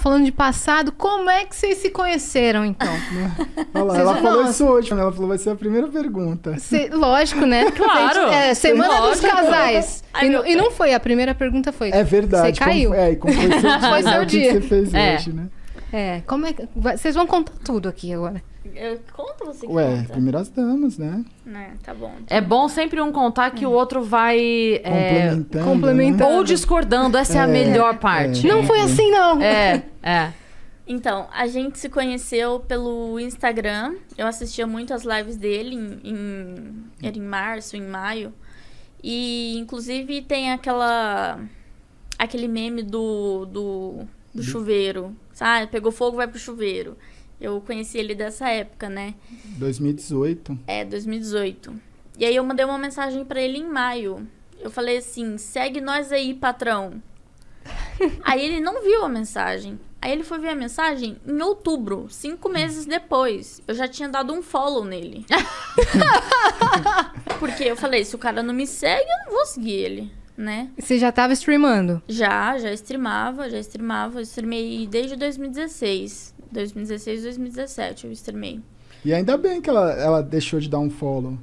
falando de passado, como é que vocês se conheceram, então? Olha lá, ela falou isso hoje, ela falou, vai ser a primeira pergunta. Lógico, né? Claro. Semana dos casais. E não foi, a primeira pergunta foi. É verdade. Você caiu. Como foi seu dia? Foi seu O que dia. você fez hoje, né? Como é que... Vocês vão contar tudo aqui agora. Conta você que Ué, conta. primeiras damas, né? Tá bom. É bom sempre um contar que o outro vai... complementando. Ou discordando, essa é a melhor parte. Não foi assim, não. Então, a gente se conheceu pelo Instagram. Eu assistia muito as lives dele era em março, em maio. E, inclusive, tem aquele meme do chuveiro. Sabe? Pegou fogo, vai pro chuveiro. Eu conheci ele dessa época, né? 2018. 2018. E aí eu mandei uma mensagem pra ele em maio. Eu falei assim, segue nós aí, patrão. Aí ele não viu a mensagem. Aí ele foi ver a mensagem em outubro, 5 meses depois. Eu já tinha dado um follow nele. Porque eu falei, se o cara não me segue, eu não vou seguir ele, né? Você já tava streamando? Já streamava. Eu streamei desde 2016. 2017 eu streamei. E ainda bem que ela deixou de dar um follow.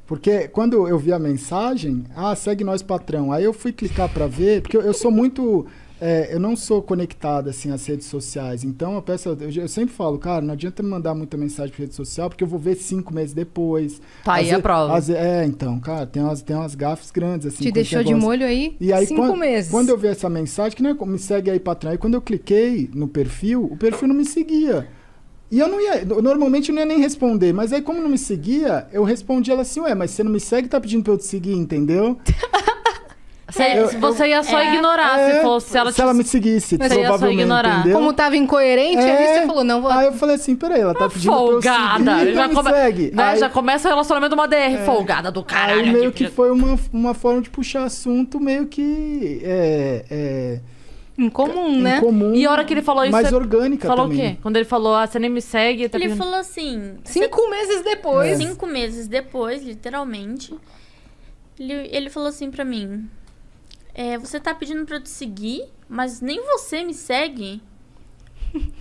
Porque quando eu vi a mensagem, segue nós, patrão. Aí eu fui clicar pra ver, porque eu sou muito... eu não sou conectado, assim, às redes sociais. Então, eu sempre falo, cara, não adianta me mandar muita mensagem pra rede social, porque eu vou ver 5 meses depois. Tá aí a prova. Então, cara, tem umas gafes grandes, assim. Te deixou de molho aí, e aí 5 meses. Quando eu vi essa mensagem, que não é me segue aí, patrão. Aí quando eu cliquei no perfil, o perfil não me seguia. E eu não ia, normalmente eu não ia nem responder, mas aí como não me seguia, eu respondi ela assim, mas você não me segue, tá pedindo pra eu te seguir, entendeu? Você ia só ignorar se ela me seguisse, você ia só ignorar. Entendeu? Como tava incoerente, aí você falou, não vou... Aí eu falei assim, peraí, ela tá pedindo folgada. pra eu seguir, já me segue. Né, aí, já começa o relacionamento uma DR, folgada do caralho. Aí meio que foi uma forma de puxar assunto meio que... Incomum, né? Incomum, e a hora que ele falou isso... mais orgânica falou também. O quê? Quando ele falou, você nem me segue... Ele falou assim... 5 meses depois. 5 meses depois, literalmente. Ele falou assim pra mim... você tá pedindo pra eu te seguir, mas nem você me segue?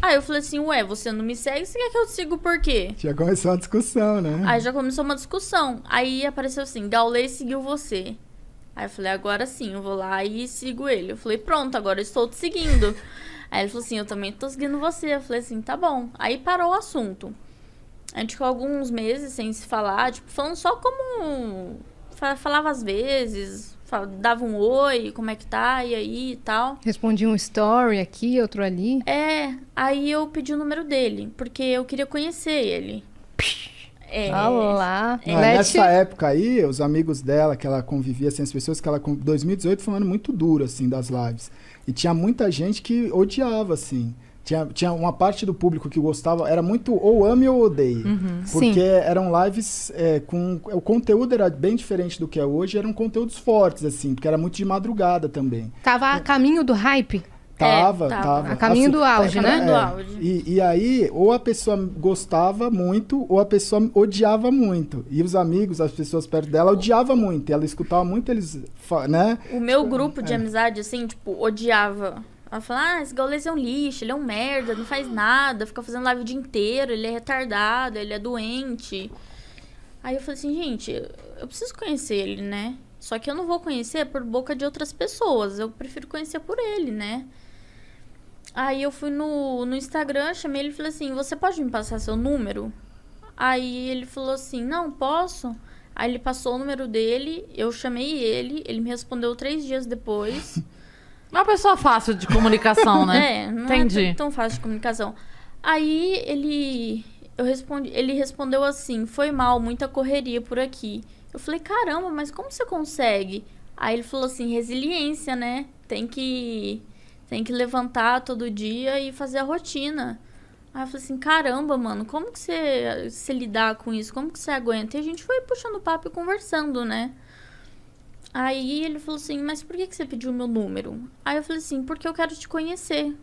Aí eu falei assim, você não me segue, você quer que eu te siga por quê? Já começou uma discussão, né? Aí já começou uma discussão. Aí apareceu assim, Gaulês seguiu você. Aí eu falei, agora sim, eu vou lá e sigo ele. Eu falei, pronto, agora eu estou te seguindo. Aí ele falou assim, eu também tô seguindo você. Eu falei assim, tá bom. Aí parou o assunto. A gente ficou alguns meses sem se falar, tipo, falando só como... Falava às vezes, dava um oi, como é que tá, e aí e tal. Respondia um story aqui, outro ali. Aí eu pedi o número dele, porque eu queria conhecer ele. Olá. Nessa época aí, os amigos dela, que ela convivia, assim, as pessoas que ela... 2018 foi um ano muito duro, assim, das lives. E tinha muita gente que odiava, assim. Tinha uma parte do público que gostava, era muito ou ame ou odeie. Porque eram lives com... O conteúdo era bem diferente do que é hoje, eram conteúdos fortes, assim, porque era muito de madrugada também. Tava a caminho do hype? Tava. A caminho do auge, né? Do auge. E aí, ou a pessoa gostava muito, ou a pessoa odiava muito. E os amigos, as pessoas perto dela, odiavam muito. E ela escutava muito eles, né? O meu grupo de amizade, assim, tipo, odiava. Ela fala, esse Gaulês é um lixo, ele é um merda, não faz nada, fica fazendo live o dia inteiro, ele é retardado, ele é doente. Aí eu falei assim, gente, eu preciso conhecer ele, né? Só que eu não vou conhecer por boca de outras pessoas, eu prefiro conhecer por ele, né? Aí eu fui no Instagram, chamei ele e falei assim, você pode me passar seu número? Aí ele falou assim, não, posso. Aí ele passou o número dele, eu chamei ele me respondeu 3 dias depois. Uma pessoa fácil de comunicação, né? Não Entendi. é tão fácil de comunicação. Aí ele respondeu assim, foi mal, muita correria por aqui. Eu falei, caramba, mas como você consegue? Aí ele falou assim, resiliência, né? Tem que levantar todo dia e fazer a rotina. Aí eu falei assim, caramba, mano, como que você lidar com isso? Como que você aguenta? E a gente foi puxando papo e conversando, né? Aí ele falou assim, mas por que você pediu o meu número? Aí eu falei assim, porque eu quero te conhecer.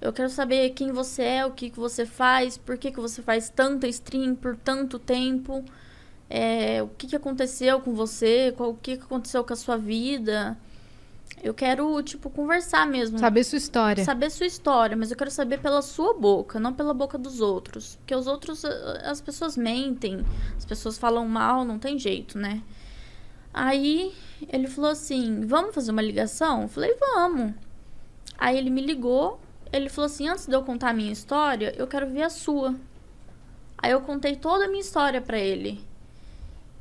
Eu quero saber quem você é, o que você faz, por que você faz tanta stream por tanto tempo. O que aconteceu com você, o que aconteceu com a sua vida. Eu quero, tipo, conversar mesmo. Saber sua história. Saber sua história, mas eu quero saber pela sua boca, não pela boca dos outros. Porque os outros, as pessoas mentem, as pessoas falam mal, não tem jeito, né? Aí ele falou assim, vamos fazer uma ligação? Eu falei, vamos. Aí ele me ligou, ele falou assim, antes de eu contar a minha história, eu quero ver a sua. Aí eu contei toda a minha história pra ele.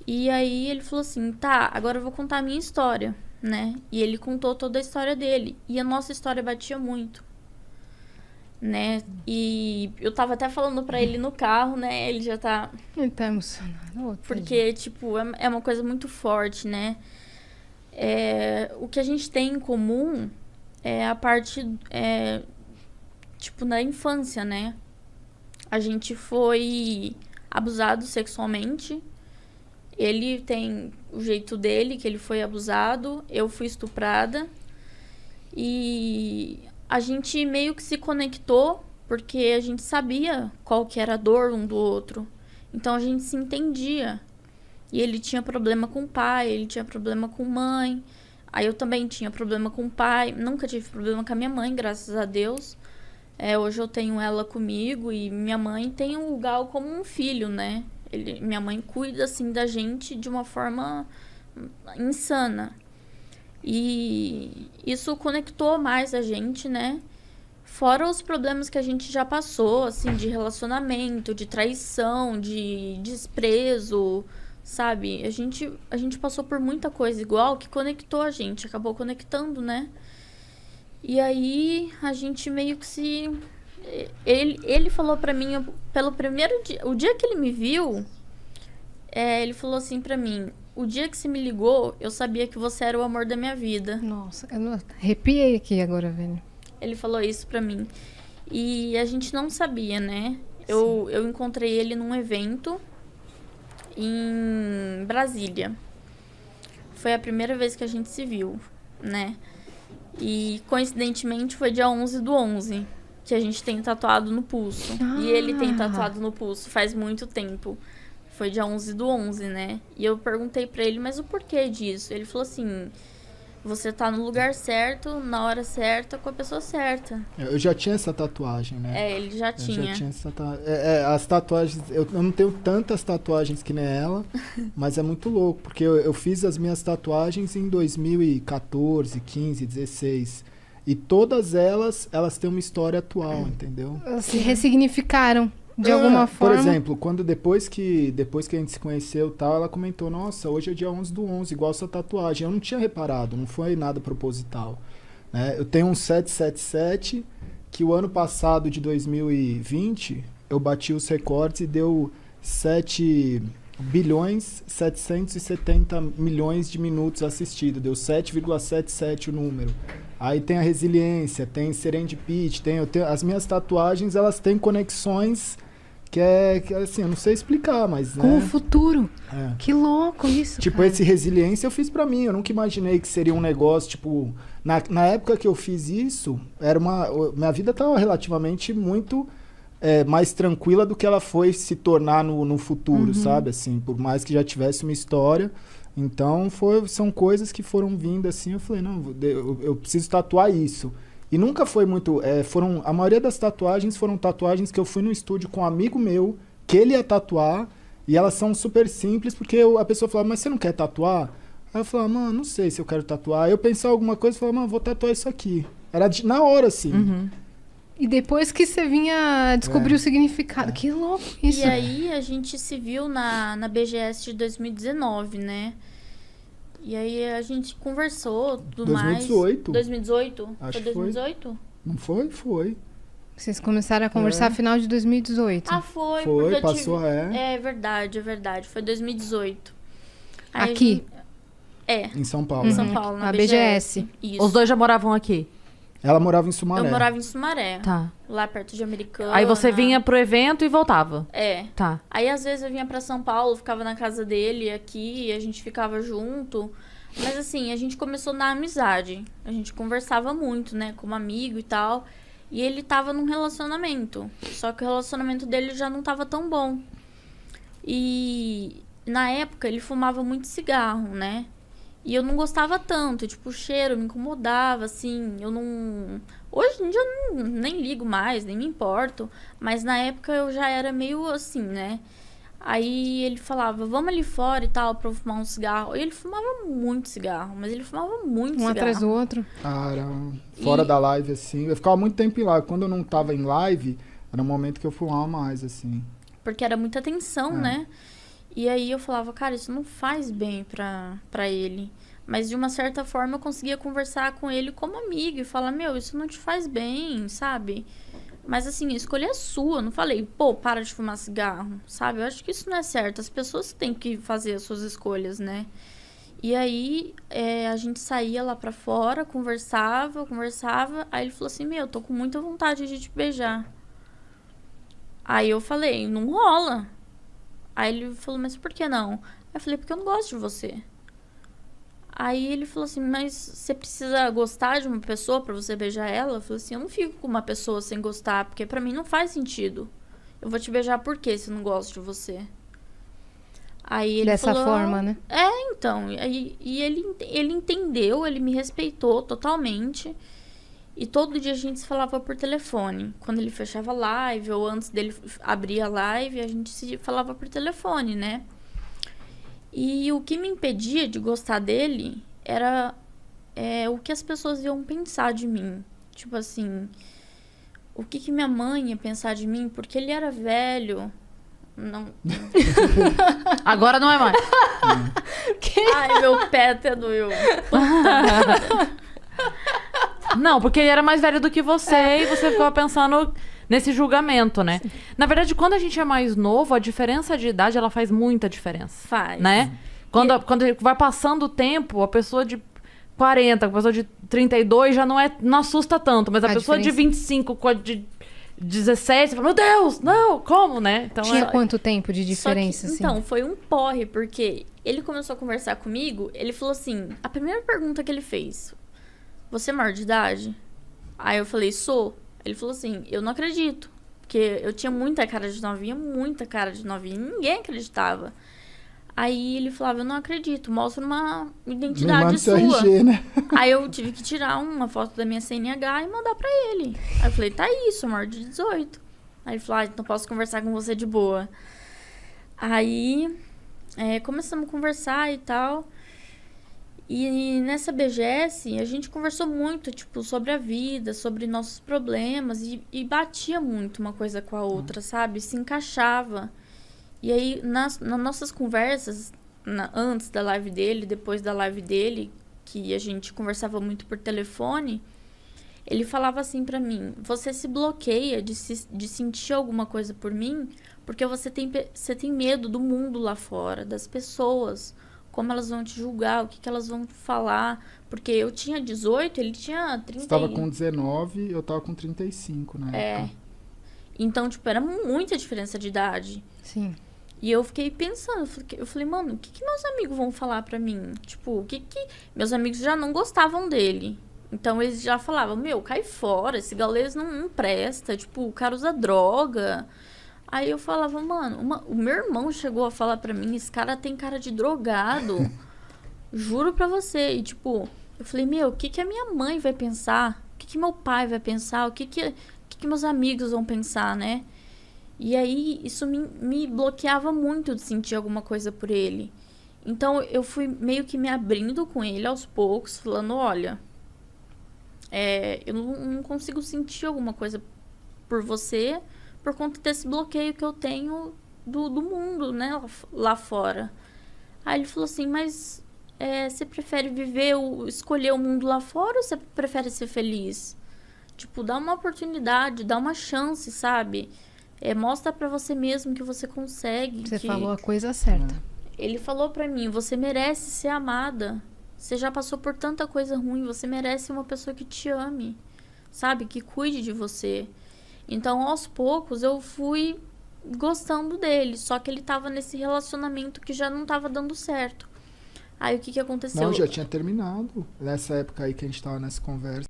E aí ele falou assim, tá, agora eu vou contar a minha história, né? E ele contou toda a história dele. E a nossa história batia muito, né? E eu tava até falando pra ele no carro, né? Ele já tá... Ele tá emocionado. Porque, tipo, é uma coisa muito forte, né? O que a gente tem em comum é a parte, tipo, na infância, né? A gente foi abusado sexualmente. Ele tem o jeito dele, que ele foi abusado. Eu fui estuprada. E a gente meio que se conectou, porque a gente sabia qual que era a dor um do outro. Então a gente se entendia. E ele tinha problema com o pai, ele tinha problema com mãe. Aí eu também tinha problema com o pai. Nunca tive problema com a minha mãe, graças a Deus. Hoje eu tenho ela comigo e minha mãe tem o Gal como um filho, né? Minha mãe cuida, assim, da gente de uma forma insana. E isso conectou mais a gente, né? Fora os problemas que a gente já passou, assim, de relacionamento, de traição, de desprezo, sabe? A gente passou por muita coisa igual que conectou a gente, acabou conectando, né? E aí a gente meio que se... Ele falou pra mim, pelo primeiro dia, o dia que ele me viu, ele falou assim pra mim, o dia que você me ligou, eu sabia que você era o amor da minha vida. Nossa, eu arrepiei aqui agora, velho. Ele falou isso pra mim. E a gente não sabia, né? Eu encontrei ele num evento em Brasília. Foi a primeira vez que a gente se viu, né? E, coincidentemente, foi dia 11/11, que a gente tem tatuado no pulso. E ele tem tatuado no pulso faz muito tempo. Foi dia 11/11, né? E eu perguntei pra ele, mas o porquê disso? Ele falou assim, você tá no lugar certo, na hora certa, com a pessoa certa. Eu já tinha essa tatuagem, né? Ele já tinha. Eu já tinha essa tatuagem. As tatuagens, eu não tenho tantas tatuagens que nem ela, mas é muito louco, porque eu fiz as minhas tatuagens em 2014, 15, 16. E todas elas têm uma história atual, entendeu? Se ressignificaram de alguma forma. Por exemplo, depois que a gente se conheceu e tal, ela comentou, nossa, hoje é dia 11/11, igual essa tatuagem. Eu não tinha reparado, não foi nada proposital, né? Eu tenho um 777, que o ano passado, de 2020, eu bati os recordes e deu 7.770 milhões de minutos assistidos. Deu 7,77 o número. Aí tem a resiliência, tem serendipity, as minhas tatuagens, elas têm conexões que assim, eu não sei explicar, mas... Com né? o futuro. Que louco isso, Tipo, cara. esse resiliência eu fiz pra mim, eu nunca imaginei que seria um negócio, tipo... Na época que eu fiz isso, minha vida tava relativamente muito mais tranquila do que ela foi se tornar no futuro, sabe? Assim, por mais que já tivesse uma história... Então, são coisas que foram vindo assim, eu falei, não, eu preciso tatuar isso. E nunca foi muito... a maioria das tatuagens foram tatuagens que eu fui no estúdio com um amigo meu, que ele ia tatuar, e elas são super simples, porque a pessoa falava, mas você não quer tatuar? Aí eu falava, mano, não sei se eu quero tatuar. Aí eu pensava alguma coisa e falava, mano, vou tatuar isso aqui. Era na hora, assim. E depois que você vinha descobrir o significado. Que louco isso. E aí a gente se viu na BGS de 2019, né? E aí a gente conversou, tudo 2018. mais. 2018? Acho foi que foi. 2018? Não foi? Foi. Vocês começaram a conversar no final de 2018. Ah, foi. Foi, porque passou, É verdade. Foi 2018. Aí Aqui? Em São Paulo. Em São Paulo, na A BGS. Isso. Os dois já moravam aqui? Ela morava em Sumaré. Eu morava em Sumaré. Tá. Lá perto de Americana. Aí você vinha pro evento e voltava? Tá. Aí às vezes eu vinha pra São Paulo, ficava na casa dele aqui, a gente ficava junto. Mas assim, a gente começou na amizade. A gente conversava muito, né, como amigo e tal. E ele tava num relacionamento. Só que o relacionamento dele já não tava tão bom. E na época ele fumava muito cigarro, né? E eu não gostava tanto, tipo, o cheiro me incomodava, assim, eu não... Hoje em dia eu nem ligo mais, nem me importo, mas na época eu já era meio assim, né? Aí ele falava, vamos ali fora e tal, pra eu fumar um cigarro. E ele fumava muito cigarro, mas ele fumava muito cigarro. atrás do outro. Cara, fora da live, assim. Eu ficava muito tempo em live. Quando eu não tava em live, era um momento que eu fumava mais, assim. Porque era muita tensão, né? E aí eu falava, cara, isso não faz bem pra ele. Mas de uma certa forma eu conseguia conversar com ele como amigo e falar, meu, isso não te faz bem, sabe? Mas assim, a escolha é sua. Eu não falei, pô, para de fumar cigarro, sabe? Eu acho que isso não é certo. As pessoas têm que fazer as suas escolhas, né? E aí a gente saía lá pra fora, conversava. Aí ele falou assim, meu, eu tô com muita vontade de te beijar. Aí eu falei, não rola. Aí ele falou, mas por que não? Aí eu falei, porque eu não gosto de você. Aí ele falou assim, mas você precisa gostar de uma pessoa pra você beijar ela? Eu falei assim, eu não fico com uma pessoa sem gostar, porque pra mim não faz sentido. Eu vou te beijar por quê se eu não gosto de você? Aí ele Dessa falou, forma, né? Então. E ele entendeu, ele me respeitou totalmente. E todo dia a gente se falava por telefone. Quando ele fechava a live, ou antes dele abrir a live, a gente se falava por telefone, né? E o que me impedia de gostar dele era o que as pessoas iam pensar de mim. Tipo assim, o que minha mãe ia pensar de mim, porque ele era velho. Não. Agora não é mais. Ai, meu pé até doeu. Não, porque ele era mais velho do que você e você ficava pensando nesse julgamento, né? Sim. Na verdade, quando a gente é mais novo, a diferença de idade, ela faz muita diferença. Faz. Né? Quando vai passando o tempo, a pessoa de 40, a pessoa de 32 já não assusta tanto, mas a pessoa de 25 com a de 17, você fala, meu Deus, não, como, né? Então, tinha quanto tempo de diferença, assim? Então, foi um porre, porque ele começou a conversar comigo, ele falou assim, a primeira pergunta que ele fez, você é maior de idade? Aí eu falei, sou. Ele falou assim, eu não acredito. Porque eu tinha muita cara de novinha, ninguém acreditava. Aí ele falava, eu não acredito, mostra uma identidade sua. RG, né? Aí eu tive que tirar uma foto da minha CNH e mandar pra ele. Aí eu falei, tá aí, sou maior de 18. Aí ele falou, então posso conversar com você de boa. Aí começamos a conversar e tal. E nessa BGS, a gente conversou muito, tipo, sobre a vida, sobre nossos problemas. E batia muito uma coisa com a outra, sabe? Se encaixava. E aí, nas nossas conversas, antes da live dele, depois da live dele, que a gente conversava muito por telefone, ele falava assim pra mim, você se bloqueia de sentir alguma coisa por mim, porque você tem medo do mundo lá fora, das pessoas, como elas vão te julgar, o que elas vão falar. Porque eu tinha 18, ele tinha 30. Você tava com 19, eu tava com 35 na época. Então, tipo, era muita diferença de idade. Sim. E eu fiquei pensando, eu falei, mano, o que meus amigos vão falar pra mim? Tipo, meus amigos já não gostavam dele. Então, eles já falavam, meu, cai fora, esse gaulês não presta, tipo, o cara usa droga. Aí eu falava, mano, o meu irmão chegou a falar pra mim, esse cara tem cara de drogado. Juro pra você. E, tipo, eu falei, meu, o que a minha mãe vai pensar? O que meu pai vai pensar? O que meus amigos vão pensar, né? E aí, isso me bloqueava muito de sentir alguma coisa por ele. Então, eu fui meio que me abrindo com ele aos poucos, falando, olha, eu não consigo sentir alguma coisa por você por conta desse bloqueio que eu tenho do mundo, né, lá fora. Aí ele falou assim, mas você prefere escolher o mundo lá fora ou você prefere ser feliz? Tipo, dá uma oportunidade, dá uma chance, sabe? Mostra pra você mesmo que você consegue. Você falou a coisa certa. Ele falou pra mim, você merece ser amada. Você já passou por tanta coisa ruim, você merece uma pessoa que te ame, sabe? Que cuide de você. Então, aos poucos, eu fui gostando dele. Só que ele tava nesse relacionamento que já não tava dando certo. Aí, o que aconteceu? Não, já tinha terminado. Nessa época aí que a gente tava nessa conversa.